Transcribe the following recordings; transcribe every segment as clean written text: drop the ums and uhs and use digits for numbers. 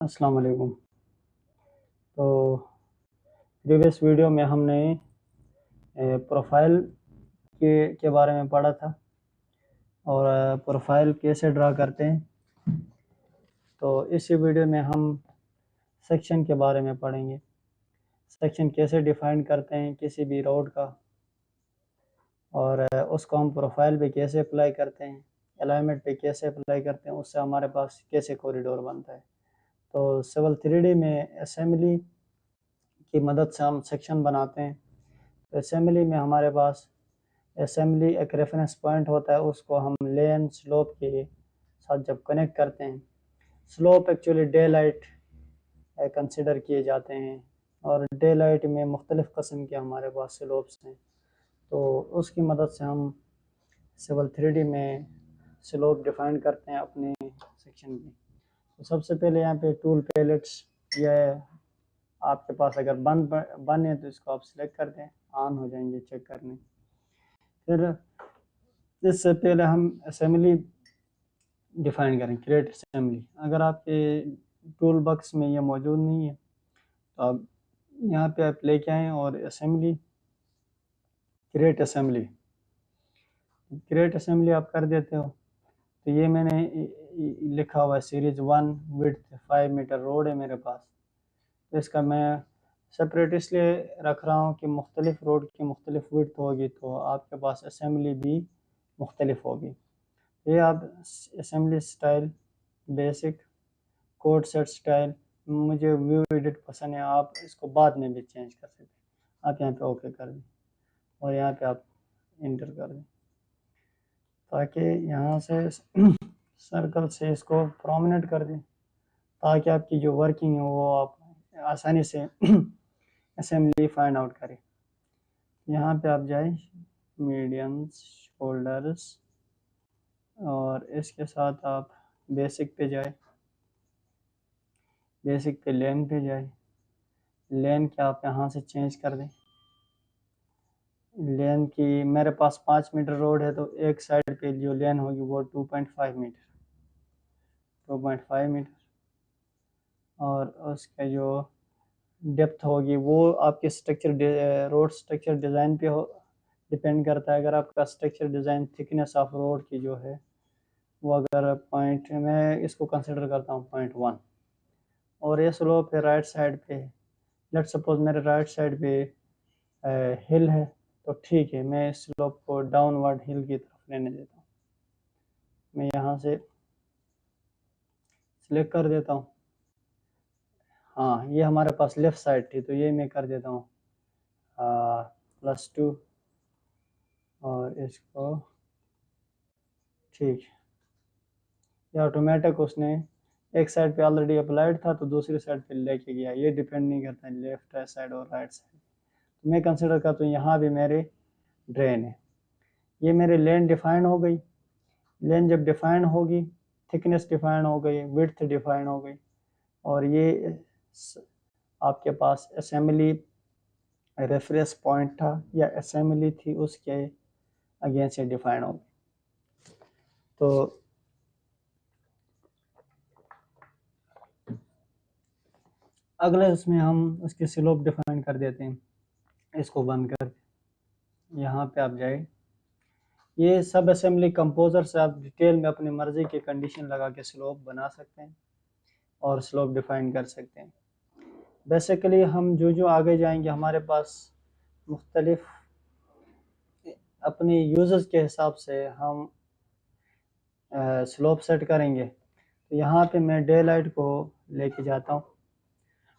अस्सलाम वालेकुम। तो प्रीवियस वीडियो में हमने प्रोफाइल के बारे में पढ़ा था और प्रोफाइल कैसे ड्रा करते हैं। तो इसी वीडियो में हम सेक्शन के बारे में पढ़ेंगे। सेक्शन कैसे डिफाइन करते हैं किसी भी रोड का, और उसको हम प्रोफाइल पे कैसे अप्लाई करते हैं, अलाइनमेंट पे कैसे अप्लाई करते हैं, उससे हमारे पास कैसे कॉरिडोर बनता है। तो सिविल 3D में असेंबली की मदद से हम सेक्शन बनाते हैं। तो असेंबली में हमारे पास असेंबली एक रेफरेंस पॉइंट होता है, उसको हम लेन स्लोप के साथ जब कनेक्ट करते हैं, slope actually day light consider किए जाते हैं और डे लाइट में मुख्तलिफ़ किस्म के हमारे पास स्लोप्स हैं। तो उसकी मदद से हम सिविल 3D में स्लोप डिफाइन करते हैं अपने सेक्शन की। तो सबसे पहले यहाँ पे टूल पैलेट्स, यह आपके पास अगर बन है तो इसको आप सिलेक्ट कर दें, ऑन हो जाएंगे चेक करने। फिर इससे पहले हम असेंबली डिफाइन करें, क्रिएट असेंबली। अगर आपके टूल बॉक्स में ये मौजूद नहीं है तो आप यहाँ पे आप लेके आएँ और असेंबली, क्रिएट असेंबली आप कर देते हो। तो ये मैंने लिखा हुआ है सीरीज 1 विड्थ 5 मीटर रोड है मेरे पास। तो इसका मैं सेपरेट इसलिए रख रहा हूँ कि मुख्तलिफ रोड की मुख्तलिफ विड्थ होगी तो आपके पास असेंबली भी मुख्तलिफ होगी। ये आप assembly style, basic, code set style, मुझे व्यू एडिट पसंद है, आप इसको बाद में भी चेंज कर सकते हैं। आप यहाँ पे ओके कर दें और यहाँ पे आप इंटर कर दें ताकि यहाँ से सर्कल से इसको प्रोमिनेंट कर दें ताकि आपकी जो वर्किंग है वो आप आसानी से असेंबली फाइंड आउट करें। यहाँ पे आप जाए मीडियंस, शोल्डर्स, और इसके साथ आप बेसिक पे जाए, बेसिक पे लेन पे जाए, लेन के आप यहाँ से चेंज कर दें। लेन की मेरे पास 5 मीटर रोड है तो एक साइड पे जो लेन होगी वो 2.5 मीटर, और उसका जो डेप्थ होगी वो आपके स्ट्रक्चर रोड स्ट्रक्चर डिज़ाइन पे हो डिपेंड करता है। अगर आपका structure design thickness of road की जो है वो अगर पॉइंट, मैं इसको कंसिडर करता हूँ 0.1, और ये स्लोप है राइट साइड पे, लेट सपोज मेरे राइट साइड पे हिल है तो ठीक है, मैं इस स्लोप को डाउनवर्ड हिल की तरफ लेने देता हूँ। मैं यहाँ से सिलेक्ट कर देता हूँ। हाँ, ये हमारे पास लेफ़्ट साइड थी तो ये मैं कर देता हूँ +2 और इसको ठीक। ये ऑटोमेटिक उसने एक साइड पे ऑलरेडी अप्लाइड था तो दूसरी साइड पे लेके गया, ये डिपेंड नहीं करता है लेफ्ट साइड और राइट साइड। तो मैं कंसिडर करता हूँ यहाँ भी मेरे ड्रेन है। ये मेरी लेन डिफाइन हो गई। लेन जब डिफाइन होगी, थिकनेस डिफाइन हो गई, विड्थ डिफाइन हो गई, और ये आपके पास असेंबली रेफरेंस पॉइंट था या असेंबली थी उसके अगेंस्ट से डिफाइन हो गई। तो अगले उसमें हम उसके स्लोप डिफाइन कर देते हैं। इसको बंद कर, यहाँ पे आप जाए, ये सब असेंबली कंपोजर से आप डिटेल में अपनी मर्जी की कंडीशन लगा के स्लोप बना सकते हैं और स्लोप डिफाइन कर सकते हैं। बेसिकली हम जो आगे जाएंगे हमारे पास मुख्तलिफ अपनी यूजर्स के हिसाब से हम स्लोप सेट करेंगे। तो यहाँ पे मैं डे लाइट को लेके जाता हूँ।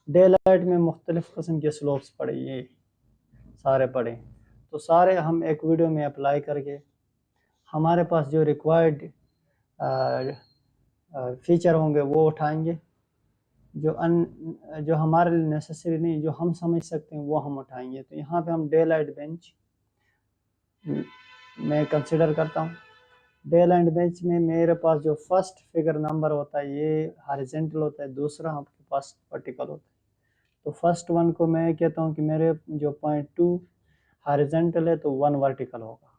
डे लाइट में मुख्तलिफ किस्म के स्लोप्स पड़े, ये सारे पड़े, तो सारे हम एक वीडियो में अप्लाई करके हमारे पास जो रिक्वायर्ड फीचर होंगे वो उठाएंगे, जो हमारे लिए नेसेसरी नहीं, जो हम समझ सकते हैं वो हम उठाएंगे। तो यहाँ पे हम डे लाइट बेंच मैं कंसिडर करता हूँ। डे लाइट बेंच में मेरे पास जो फर्स्ट फिगर नंबर होता है ये हॉरिजॉन्टल होता है, दूसरा आपके पास वर्टिकल होता है। तो फर्स्ट वन को मैं कहता हूँ कि मेरे जो 0.2 हॉरिजॉन्टल है तो 1 वर्टिकल होगा,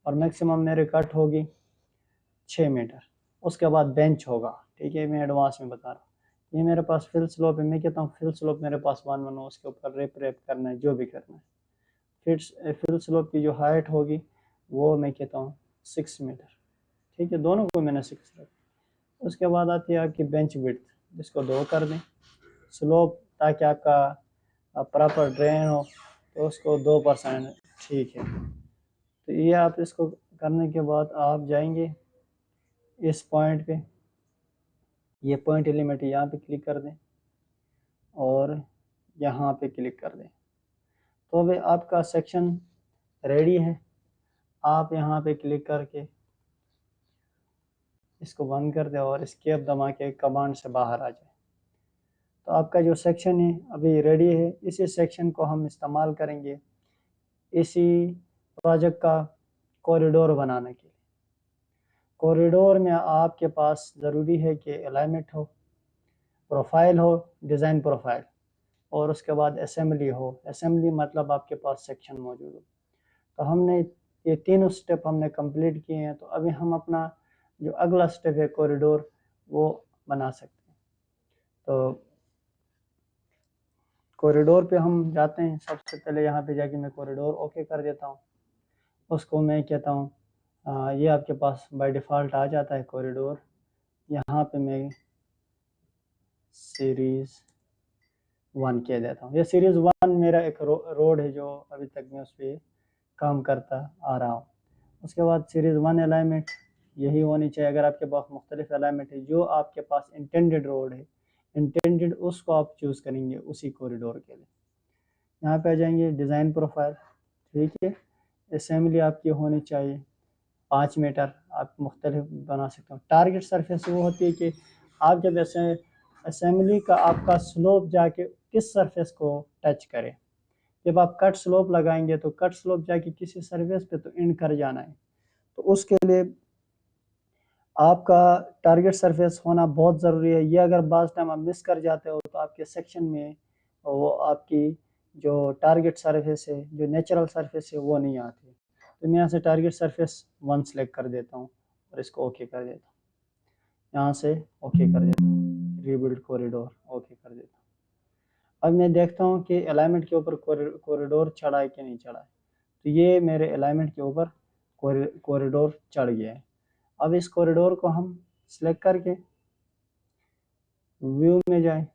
और मैक्सिमम मेरे कट होगी 6 मीटर। उसके बाद बेंच होगा, ठीक है, मैं एडवांस में बता रहा हूँ। ये मेरे पास फिल स्लोप है, मैं कहता हूँ फिल स्लोप मेरे पास 1 1 हो, उसके ऊपर रेप करना है, जो भी करना है। फिल स्लोप की जो हाइट होगी वो मैं कहता हूँ 6 मीटर, ठीक है, दोनों को मैंने 6 रखा। उसके बाद आती है आपकी बेंच विड्थ, जिसको 2 कर दें। स्लोप ताकि आपका प्रॉपर ड्रेन हो तो उसको 2%, ठीक है। तो ये आप इसको करने के बाद आप जाएंगे इस पॉइंट पे, ये पॉइंट एलिमेंट यहाँ पे क्लिक कर दें और यहाँ पे क्लिक कर दें। तो अभी आपका सेक्शन रेडी है। आप यहाँ पे क्लिक करके इसको बंद कर दें और एस्केप दबा के कमांड से बाहर आ जाए। तो आपका जो सेक्शन है अभी रेडी है। इसी सेक्शन को हम इस्तेमाल करेंगे इसी प्रोजेक्ट का कॉरिडोर बनाने के लिए। कॉरिडोर में आपके पास ज़रूरी है कि अलाइनमेंट हो, प्रोफाइल हो, डिज़ाइन प्रोफाइल, और उसके बाद असेंबली हो। असेंबली मतलब आपके पास सेक्शन मौजूद हो। तो हमने ये तीनों स्टेप हमने कंप्लीट किए हैं। तो अभी हम अपना जो अगला स्टेप है कॉरिडोर, वो बना सकते हैं। तो कॉरिडोर पे हम जाते हैं। सबसे पहले यहाँ पे जाके मैं कॉरिडोर ओके कर देता हूँ। उसको मैं कहता हूँ ये आपके पास बाय डिफ़ॉल्ट आ जाता है कॉरिडोर। यहाँ पे मैं सीरीज़ 1 कह देता हूँ। ये सीरीज़ 1 मेरा एक रोड है जो अभी तक मैं उस पर काम करता आ रहा हूँ। उसके बाद सीरीज़ 1 अलाइनमेंट यही होनी चाहिए। अगर आपके पास मुख्तलिफ अलाइनमेंट है, जो आपके पास इंटेंडेड रोड है, इंटेंडेड उसको आप चूज़ करेंगे उसी कॉरिडोर के लिए। यहाँ पे आ जाएंगे डिज़ाइन प्रोफाइल, ठीक है। असेंबली आपकी होनी चाहिए 5 मीटर, आप मुख्तलिफ बना सकते हो। टारगेट सरफेस वो होती है कि आप जब ऐसे असेंबली का आपका स्लोप जाके किस सरफेस को टच करे। जब आप कट स्लोप लगाएंगे तो कट स्लोप जाके किसी सरफेस पे तो एंड कर जाना है। तो उसके लिए आपका टारगेट सरफेस होना बहुत ज़रूरी है। ये अगर बाज़ टाइम आप मिस कर जाते हो तो आपके सेक्शन में वो आपकी जो टारगेट सरफेस है, जो नेचुरल सरफेस है, वो नहीं आती। तो मैं यहाँ से टारगेट सरफेस 1 सेलेक्ट कर देता हूँ और इसको ओके कर देता हूँ। यहाँ से ओके कर देता हूँ, रीबिल्ड कॉरिडोर ओके कर देता हूँ। अब मैं देखता हूँ कि अलाइनमेंट के ऊपर कॉरिडोर चढ़ा है कि नहीं चढ़ा है। तो ये मेरे अलाइनमेंट के ऊपर कॉरिडोर चढ़ गया है। अब इस कॉरिडोर को हम सिलेक्ट करके व्यू में जाएं,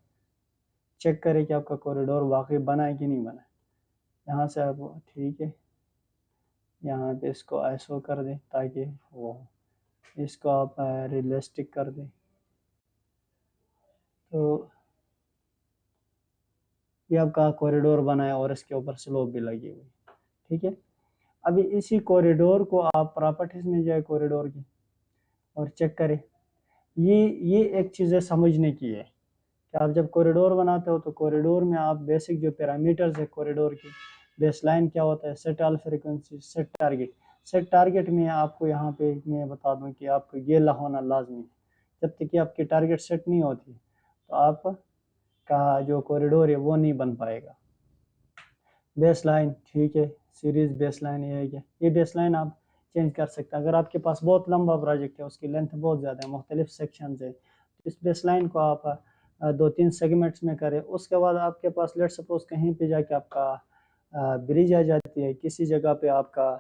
चेक करें कि आपका कॉरिडोर वाकई बना है कि नहीं बना है। यहाँ से आप, ठीक है, यहाँ पे इसको आईएसओ कर दें ताकि वो, इसको आप रियलिस्टिक कर दें। तो ये आपका कॉरिडोर बना है और इसके ऊपर स्लोप भी लगी हुई, ठीक है। अभी इसी कॉरिडोर को आप प्रॉपर्टीज में जाए कॉरिडोर की और चेक करें। ये एक चीज़ें समझने की है कि आप जब कॉरिडोर बनाते हो तो कॉरिडोर में आप बेसिक जो पैरामीटर्स है कॉरिडोर की, बेसलाइन क्या होता है, set all frequency, set target. Set target में आपको यहाँ पे मैं बता दूँ कि आपको ये होना लाजमी है। जब तक कि आपकी टारगेट सेट नहीं होती तो आपका जो कॉरिडोर है वो नहीं बन पाएगा। बेसलाइन, ठीक है, सीरीज बेसलाइन ये है क्या, ये बेसलाइन आप चेंज कर सकते हैं। अगर आपके पास बहुत लंबा प्रोजेक्ट है, उसकी लेंथ बहुत ज़्यादा है, मुख्तलिफ सेक्शन है, तो इस बेसलाइन को आप 2-3 सेगमेंट्स में करें। उसके बाद आपके पास लेट सपोज कहीं पे जाके आपका ब्रिज आ जाती है, किसी जगह पे आपका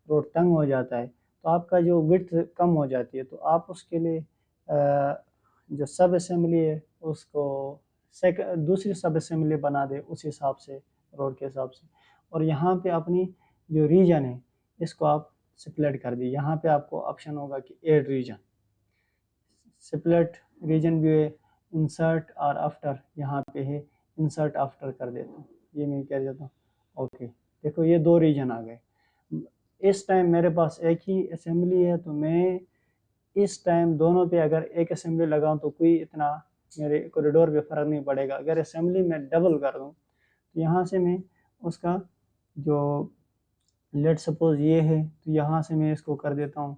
रोड तंग हो जाता है, तो आपका जो विड्थ कम हो जाती है, तो आप उसके लिए जो सब असेंबली है उसको दूसरी सब असेंबली बना दे उस हिसाब से, रोड के हिसाब से। और यहाँ पे अपनी जो रीजन है इसको आप स्प्लिट कर दी। यहाँ पे आपको ऑप्शन होगा कि एड रीजन, स्प्लिट रीजन भी है, इंसर्ट और आफ्टर, यहाँ पे है इंसर्ट आफ्टर कर देता हूँ। ये मैं कर देता हूँ ओके। देखो ये 2 रीजन आ गए। इस टाइम मेरे पास एक ही असेंबली है, तो मैं इस टाइम दोनों पे अगर एक असेंबली लगाऊं तो कोई इतना मेरे कॉरिडोर पे फ़र्क नहीं पड़ेगा। अगर असेंबली में डबल कर दूं तो यहाँ से मैं उसका जो लेट सपोज ये है, तो यहाँ से मैं इसको कर देता हूँ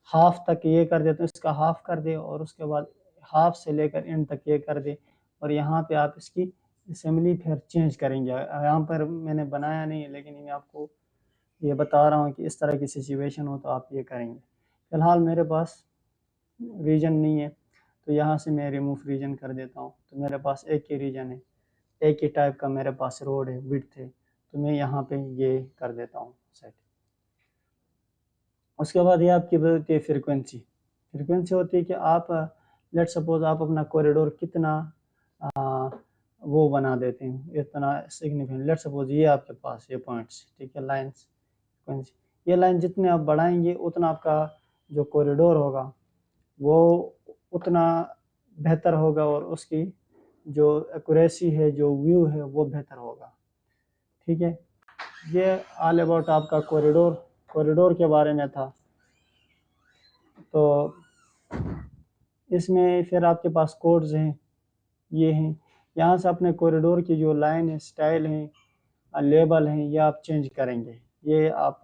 हाफ तक, ये कर देता हूँ, इसका हाफ कर दे और उसके बाद हाफ से लेकर एंड तक ये कर दे। और यहाँ पे आप इसकी असेंबली फिर चेंज करेंगे। यहाँ पर मैंने बनाया नहीं है, लेकिन मैं आपको ये बता रहा हूँ कि इस तरह की सिचुएशन हो तो आप ये करेंगे। फ़िलहाल मेरे पास रीजन नहीं है, तो यहाँ से मैं रिमूव रीजन कर देता हूँ, तो मेरे पास एक ही रीजन है, एक ही टाइप का मेरे पास रोड है, विड्थ है, तो मैं यहाँ पे ये कर देता हूँ सेट। उसके बाद ये आपकी होती है फ्रीक्वेंसी। फ्रीक्वेंसी होती है कि आप लेट सपोज आप अपना कॉरिडोर कितना वो बना देते हैं, इतना सिग्निफिकेंट। लेट सपोज ये आपके पास ये पॉइंट्स, ठीक है, लाइन्स फ्रीक्वेंसी, ये लाइन जितने आप बढ़ाएंगे उतना आपका जो कॉरिडोर होगा वो उतना बेहतर होगा और उसकी जो एक्यूरेसी है, जो व्यू है, वो बेहतर होगा, ठीक है। ये ऑल अबाउट आपका कॉरिडोर के बारे में था। तो इसमें फिर आपके पास कोड्स हैं, ये हैं, यहाँ से अपने कॉरिडोर की जो लाइन है, स्टाइल है, लेबल हैं, ये आप चेंज करेंगे। ये आप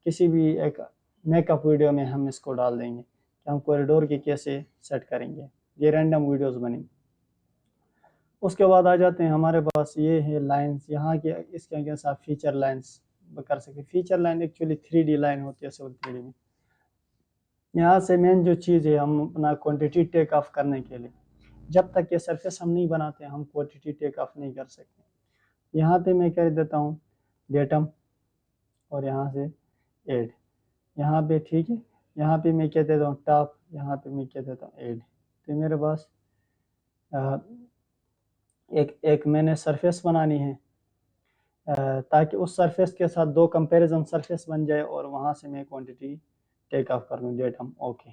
किसी भी एक मेकअप वीडियो में हम इसको डाल देंगे कि हम कॉरिडोर की कैसे सेट करेंगे, ये रैंडम वीडियोस बनेंगे। उसके बाद आ जाते हैं हमारे पास ये है लाइंस, यहाँ के इसके अगेंस्ट आप फीचर लाइंस कर सकते हैं। Feature line actually 3D line होती है सिविल 3D में। यहाँ से मेन जो चीज़ है, हम अपना क्वांटिटी टेक ऑफ करने के लिए, जब तक ये सरफेस हम नहीं बनाते हम क्वांटिटी टेक ऑफ नहीं कर सकते। यहाँ पे मैं कर देता हूँ डेटम और यहाँ से एड, यहाँ पे ठीक है, यहाँ पे मैं क्या देता हूँ टॉप, यहाँ पे मैं क्या देता हूँ एड। तो मेरे पास एक मैंने सरफेस बनानी है ताकि उस सरफेस के साथ दो कंपैरिजन सरफेस बन जाए और वहाँ से मैं क्वांटिटी टेक ऑफ कर लूँ डेटम। ओके,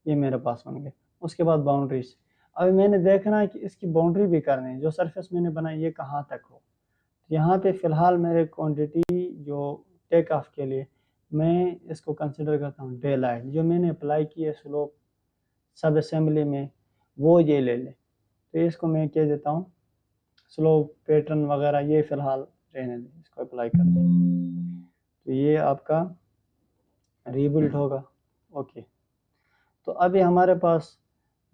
ये मेरे पास बन गए। उसके बाद बाउंड्रीज, अभी मैंने देखना है कि इसकी बाउंड्री भी करनी है, जो सरफेस मैंने बनाई ये कहाँ तक हो। यहाँ पे फ़िलहाल मेरे क्वांटिटी जो टेक ऑफ के लिए मैं इसको कंसिडर करता हूँ डे लाइट, जो मैंने अप्लाई की है स्लोप सब असेंबली में वो ये ले ले। तो इसको मैं कह देता हूँ स्लोप पैटर्न वगैरह, ये फ़िलहाल रहने दें, इसको अप्लाई कर दें। तो ये आपका रीबिल्ड होगा। ओके, तो अभी हमारे पास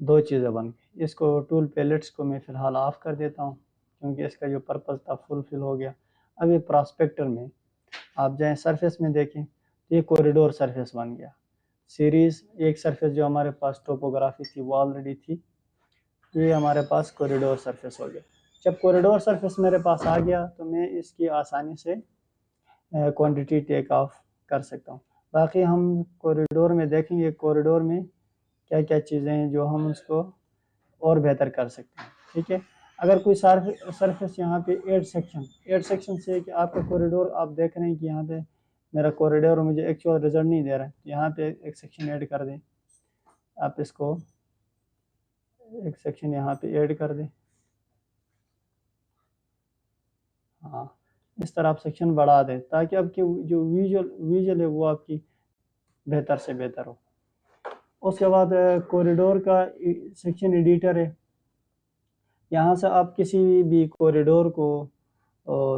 दो चीज़ें बन गई। इसको टूल पैलेट्स को मैं फ़िलहाल ऑफ कर देता हूँ क्योंकि इसका जो पर्पज़ था फुलफिल हो गया। अभी प्रॉस्पेक्टर में आप जाएँ, सरफेस में देखें तो ये कॉरिडोर सरफेस बन गया। सीरीज़ एक सरफेस जो हमारे पास टोपोग्राफी थी वो ऑलरेडी थी, ये हमारे पास कॉरिडोर सरफेस हो गया। जब कॉरिडोर सरफेस मेरे पास आ गया तो मैं इसकी आसानी से क्वांटिटी टेक ऑफ कर सकता हूँ। बाकी हम कॉरिडोर में देखेंगे कॉरिडोर में क्या क्या चीज़ें हैं जो हम उसको और बेहतर कर सकते हैं, ठीक है। अगर कोई सरफेस यहाँ पे एड सेक्शन से कि आपका कॉरिडोर आप देख रहे हैं कि यहाँ पे मेरा कॉरिडोर मुझे एक्चुअल रिजल्ट नहीं दे रहा है, यहाँ पे एक सेक्शन ऐड कर दें, आप इसको एक सेक्शन यहाँ पे ऐड कर दें। हाँ, इस तरह आप सेक्शन बढ़ा दें ताकि आपकी जो विजुअल है वो आपकी बेहतर से बेहतर हो। उसके बाद कॉरिडोर का सेक्शन एडिटर है, यहाँ से आप किसी भी कॉरिडोर को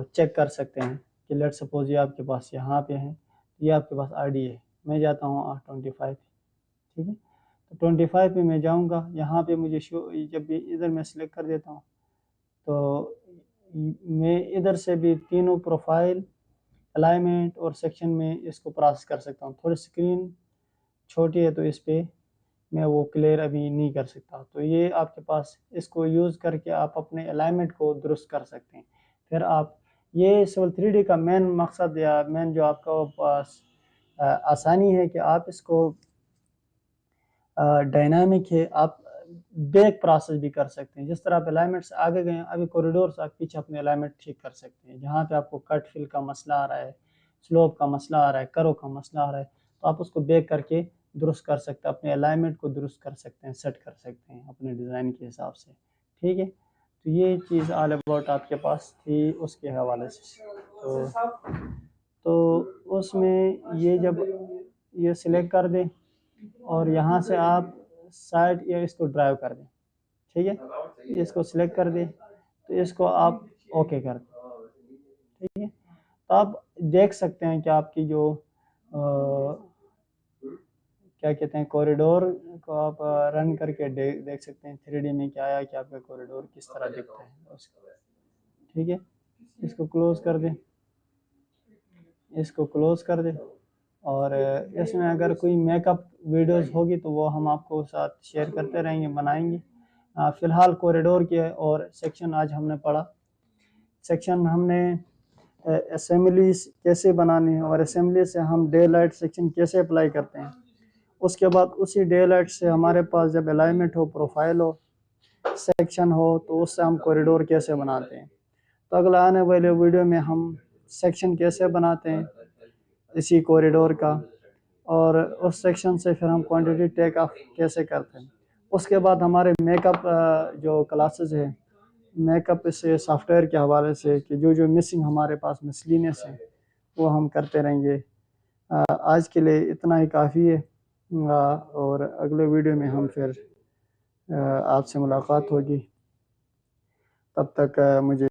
चेक कर सकते हैं कि लेट सपोज ये आपके पास यहाँ पे है, ये आपके पास आईडी है, मैं जाता हूँ 25, ठीक है। तो 25 पे मैं जाऊँगा, यहाँ पे मुझे शो, जब भी इधर मैं सिलेक्ट कर देता हूँ तो मैं इधर से भी तीनों प्रोफाइल, अलाइनमेंट और सेक्शन में इसको प्रोसेस कर सकता हूँ। थोड़ी स्क्रीन छोटी है तो इस पर मैं वो क्लियर अभी नहीं कर सकता। तो ये आपके पास इसको यूज़ करके आप अपने अलाइनमेंट को दुरुस्त कर सकते हैं। फिर आप ये सिविल 3D का मेन मकसद या मेन जो आपका पास आसानी है कि आप इसको डायनामिक है, आप बैक प्रोसेस भी कर सकते हैं। जिस तरह आप अलाइनमेंट से आगे गए अभी कॉरिडोर से आप पीछे अपने अलाइनमेंट ठीक कर सकते हैं। जहाँ पे आपको कट फिल का मसला आ रहा है, स्लोप का मसला आ रहा है, करो का मसला आ रहा है, तो आप उसको बैक करके दुरुस्त कर सकते हैं, अपने अलाइनमेंट को दुरुस्त कर सकते हैं, सेट कर सकते हैं अपने डिज़ाइन के हिसाब से, ठीक है। तो ये चीज़ ऑल अबाउट आपके पास थी उसके हवाले से। तो उसमें ये जब ये सिलेक्ट कर दें और यहाँ से आप साइड या इसको ड्राइव कर दें, ठीक है, इसको सिलेक्ट कर दें तो इसको आप ओके कर दें, ठीक है। तो आप देख सकते हैं कि आपकी जो क्या कहते हैं कॉरिडोर को आप रन करके देख सकते हैं 3D में क्या आया कि आपका कॉरिडोर किस तरह दिखता है उसका, ठीक है। इसको क्लोज कर दें, इसको क्लोज कर दें। और इसमें अगर कोई मेकअप वीडियोस होगी तो वो हम आपको साथ शेयर करते रहेंगे, बनाएंगे। फ़िलहाल कॉरिडोर के और सेक्शन आज हमने पढ़ा। सेक्शन हमने असेंबलीज कैसे बनानी है और असेंबली से हम डे लाइट सेक्शन कैसे अप्लाई करते हैं। उसके बाद उसी डे लाइट से हमारे पास जब अलाइनमेंट हो, प्रोफाइल हो, सेक्शन हो, तो उससे हम कॉरिडोर कैसे बनाते हैं। तो अगला आने वाले वीडियो में हम सेक्शन कैसे बनाते हैं इसी कॉरिडोर का, और उस सेक्शन से फिर हम क्वांटिटी टेक ऑफ कैसे करते हैं। उसके बाद हमारे मेकअप जो क्लासेस है, मेकअप से सॉफ्टवेयर के हवाले से कि जो जो मिसिंग हमारे पास मिसलिनियस है वो हम करते रहेंगे। आज के लिए इतना ही काफ़ी है, और अगले वीडियो में हम फिर आपसे मुलाकात होगी। तब तक मुझे